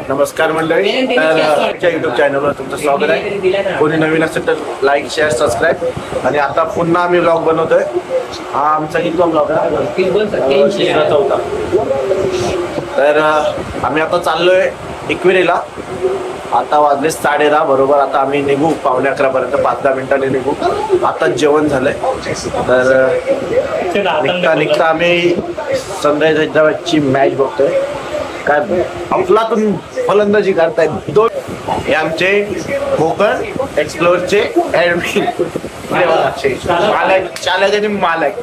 नमस्कार मंडळी, तर युट्यूब चॅनलवर तुमचं स्वागत आहे. कोणी नवीन असेल तर लाईक, शेअर, सबस्क्राईब. आणि आता पुन्हा आम्ही व्लॉग बनवतोय. हा आमचा कितवा व्लॉग आहे? चौथा. तर आम्ही आता चाललोय इक्वेरीला. आता वाजले 10:30 बरोबर. आता आम्ही निघू 11:15 पर्यंत, 5-10 मिनिटांनी निघू. आता जेवण झालंय. तर निघता आम्ही सनराइज हैदराबादची मॅच बघतोय. काय अफलातून फलंदाजी करतायत दोन. हे आमचे कोकण एक्सप्लोरचे ऍडमिन मालक, चालक आणि मालक.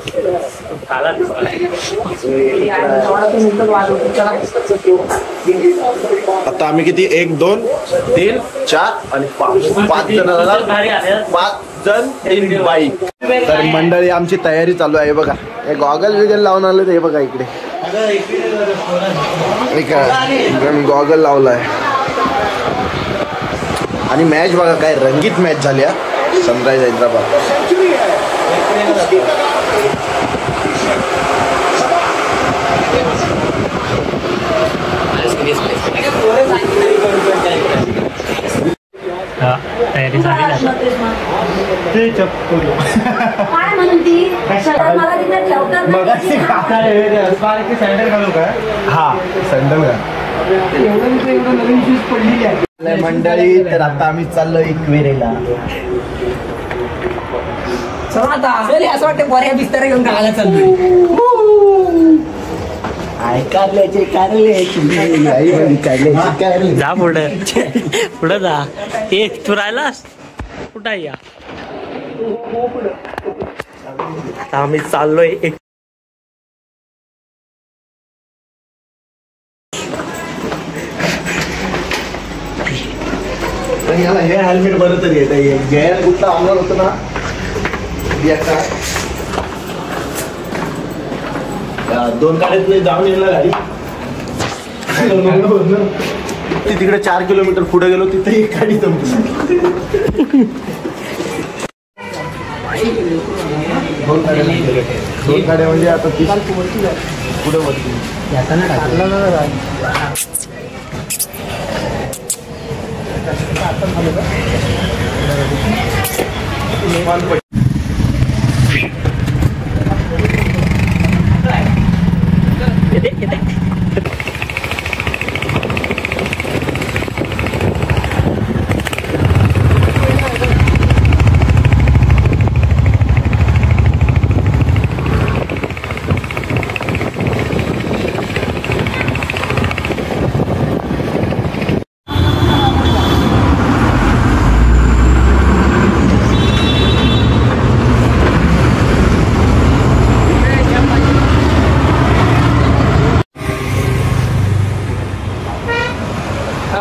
आता आम्ही किती 1, 2, 3, 4 आणि 5 जण. 5 जण 3 बाईक. तर मंडळी आमची तयारी चालू आहे. बघा हे गॉगल विगल लावून आले. ते बघा इकडे गॉगल लावलाय. आणि मॅच बघा काय रंगीत मॅच झाली सनराइज हैदराबाद. तयारी झाली. मंडळी तर आता आम्ही चाललो इक्वेरीला. असं वाटतं बऱ्या बिस्तारा घेऊन गावाला चाललोय. जा पुढे पुढे जा. एक तू राहिलास कुठं या. आता आम्ही चाललोय एक. याला हे हेल्मेट बरं तरी येत. जयाला कुठला आमदार होतं ना दोन गाड्यात जाऊन येईल गाडी. ती तिकडे 4 किलोमीटर पुढे गेलो तिथे एक गाडी जमली. दोन गाड्या म्हणजे आता पुढे वरती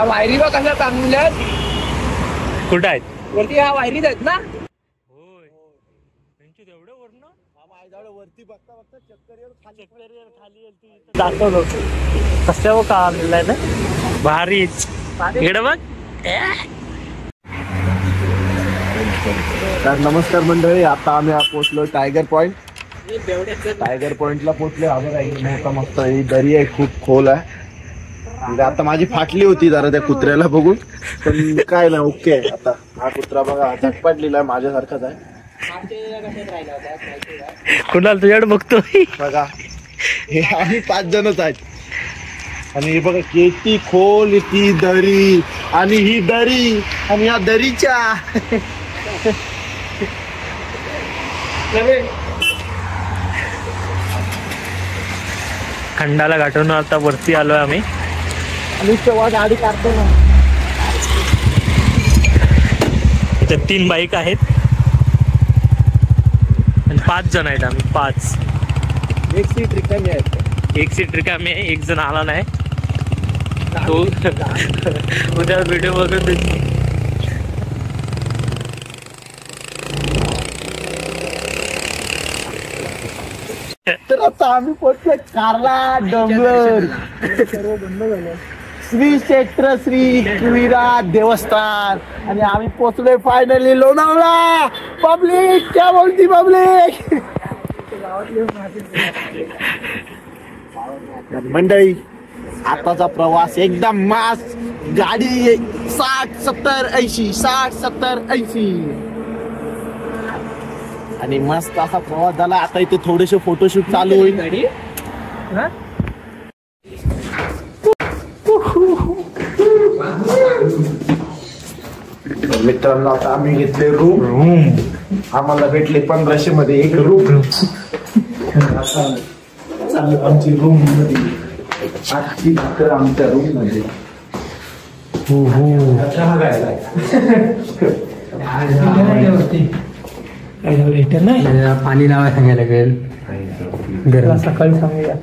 वायरी बघ कशा चांगल्या कुठं आहेत वरती. ह्या वायरीच आहेत ना. होय त्यांची तेवढं वरनं वरती बघता बघता चक्कर खाली दाखवलं कसं का आलेलं ना भारीच. इकडे बघ. तर नमस्कार मंडळी, आता आम्ही पोहोचलो टायगर पॉइंट. टायगर पॉइंटला पोहोचले. हा बघा मोठा मस्त ही दरी आहे, खूप खोल आहे. आता माझी फाटली होती जरा त्या कुत्र्याला बघून, पण काय नाही ओके. आता हा कुत्रा बघा झटपटलेला आहे, माझ्यासारखाच आहे. कुणाला तुझ्याकडे बघतोय बघा. हे आम्ही 5 जणच आहेत. आणि हे बघा किती खोल ती दरी. आणि ही दरी आणि या दरीच्या खंडाला गाठवून आता वरती आलोय आम्ही. आणि तेव्हा गाडी काढतो ना. इथे 3 बाईक आहेत आणि 5 जण आहेत आम्ही. 5. एक सीट रिकामी आहे. एक सीट रिकामी आहे. एक जण आला नाही तो. उद्या व्हिडिओ बघत. तर आता आम्ही पोहोचलो कारला डोंगर. श्री क्षेत्र श्री एकविरा देवस्थान. आणि आम्ही पोहोचलोय फायनली लोणावळा. पब्लिक क्या बोलती पब्लिक. मंडळी आताचा प्रवास एकदम मास. गाडी 60 70 80 60 70 80 आणि मस्त असा प्रवास झाला. आता इथे थोडेसे फोटोशूट चालू होईल. मित्रांनो आता आम्ही घेतले रूम. आम्हाला भेटले 1500 मध्ये एक रूम. आमची रूम मध्ये आजची भाकर आमच्या रूम मध्ये. पाणी लावायला सांगायला लागेल. सकाळी सांगूया.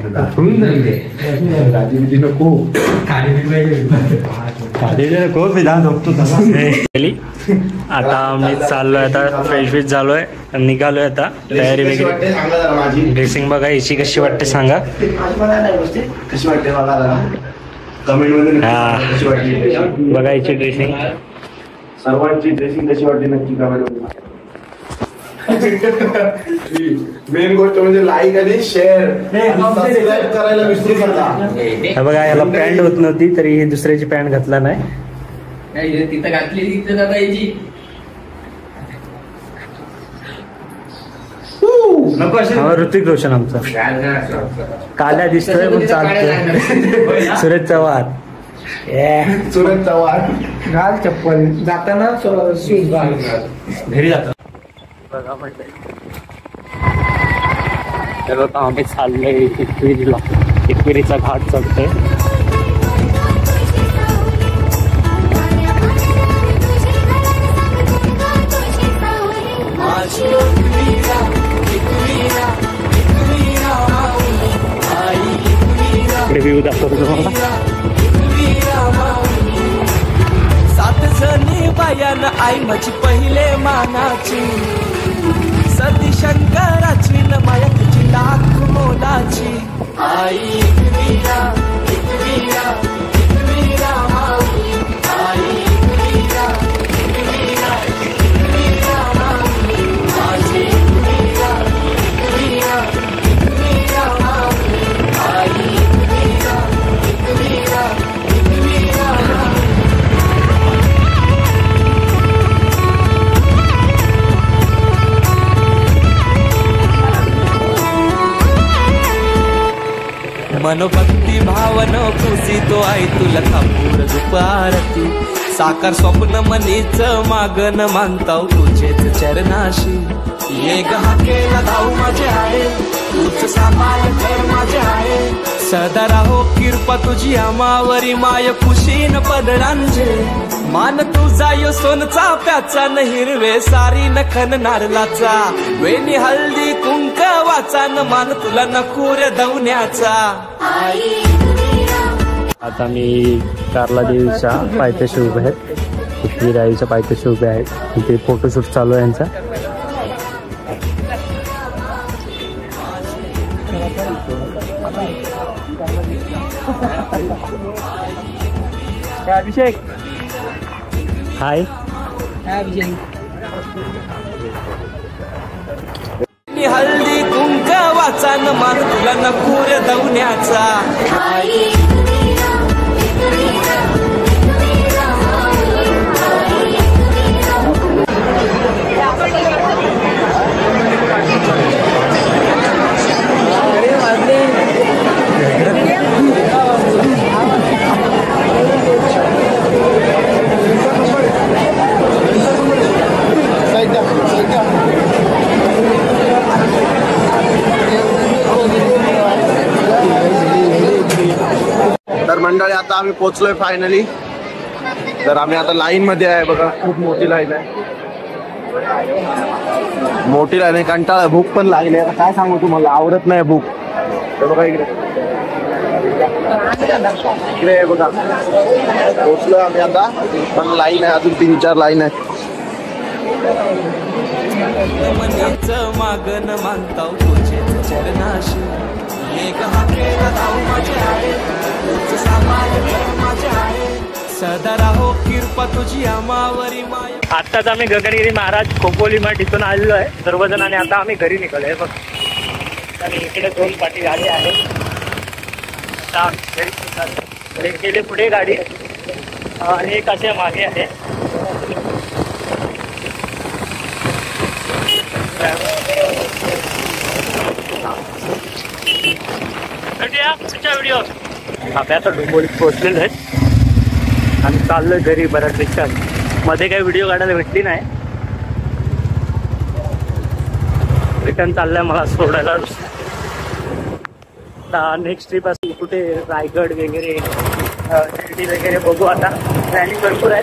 आता आम्ही चाललोय. आता फ्रेश झालोय. निघालोय. आता तयारी वगैरे. ड्रेसिंग बघा याची कशी वाटते सांगा. कशी वाटते बघा कमेंट मध्ये. बघा याची ड्रेसिंग. सर्वांची ड्रेसिंग कशी वाटते नक्की कमेंट मध्ये. मेन गोष्ट म्हणजे लाईक आणि शेअर सबस्क्राईब करायला विसरू नका. बघा याला पॅन्ट होत नव्हती तरी हे दुसऱ्याची पॅन्ट घातला नाही. तिथं घातली तिथं जाता यायची. ऋतिक रोशन आमचा काल्या दिसतोय पण चालतोय. सुरेश चव्हाण. सुरेश चव्हाण घाल चप्पल. जाताना शूज घाल. घरी जातो. बघा म्हटलंय तर आता आम्ही चाललोय एकविरीला. एकविरीचा घाट चढतोय. रिव्ह्यू दाखवतो तुम्हाला. 7 जणी बायान आई माझी पहिले मानाची. सती शंकराची न माया तुझी लाख मोलाची. आई एकवीरा एकवीरा एकवीरा माऊली. आई एकवीरा एकवीरा एकवीरा माऊली. माझी एकवीरा एकवीरा एकवीरा माऊली. आई एकवीरा एकवीरा एकवीरा माऊली. मनोभक्ती भावन पुसितो आई तुला कापूर दुपारती. साकार स्वप्न मनीच मागन मानताव तुझेच चरणाशी. ये गहाकेला धाव माझे आहे तूच सांभाळ कर माझे आहे. सदा राहो कृपा तुझी आमावरी माय खुशीन पदरांजे. मान तुझा यो सोनचा प्याचा न हिरवे सारी नखन नारलाचा. वेणी हल्दी कुंक वाचा न मान तुला नखुर दवण्याचा. आता मी कार्ला देवीच्या पायथ्याशी उभे आहेत. एकवीर आईच्या पायथ्याशी उभे आहेत. तिथे फोटोशूट चालू आहे यांचा. अभिषेक. हाय. हल्दी कुंक वाचा न मान तुला नखुर दवण्याचा. तर मंडळी आता आम्ही पोहोचलोय फायनली. तर आम्ही आता लाईन मध्ये आहे. बघा खूप मोठी लाईन आहे. मोठी लाईन आहे. कंटाळा भूक पण लागली. आता काय सांगू तुम्हाला आवडत नाही भूक. तर बघा इकडे इकडे बघा पोहोचलोय आम्ही आता. पण लाईन आहे अजून 3-4 लाईन आहे. मागन मानताव तुझेच चरणाशी. ये गहाकेला धाव माझे आहे तूच सांभाळ कर माझे आहे. सदा राहो कृपा तुझी आमावरी माय. आत्ताच आम्ही गगनगिरी महाराज खोपोली मठ इथून आलेलो आहे सर्वजण. आणि आता आम्ही घरी निघालोय बघ. आणि इकडे 2 पाठी गाडी आहे. एक गेले पुढे गाडी आणि एक अशा मागे आहे. व्हिडिओ आम्ही आता डोंबोलीत पोहोचलेलो आहेत आणि चाललोय घरी बऱ्याच रिक्षात. मध्ये काही व्हिडिओ काढायला भेटली नाही. रिटर्न चाललंय मला सोडायला. नेक्स्ट ट्रिप असेल कुठे रायगड वगैरे शिर्डी वगैरे बघू. आता प्लॅनिंग भरपूर आहे.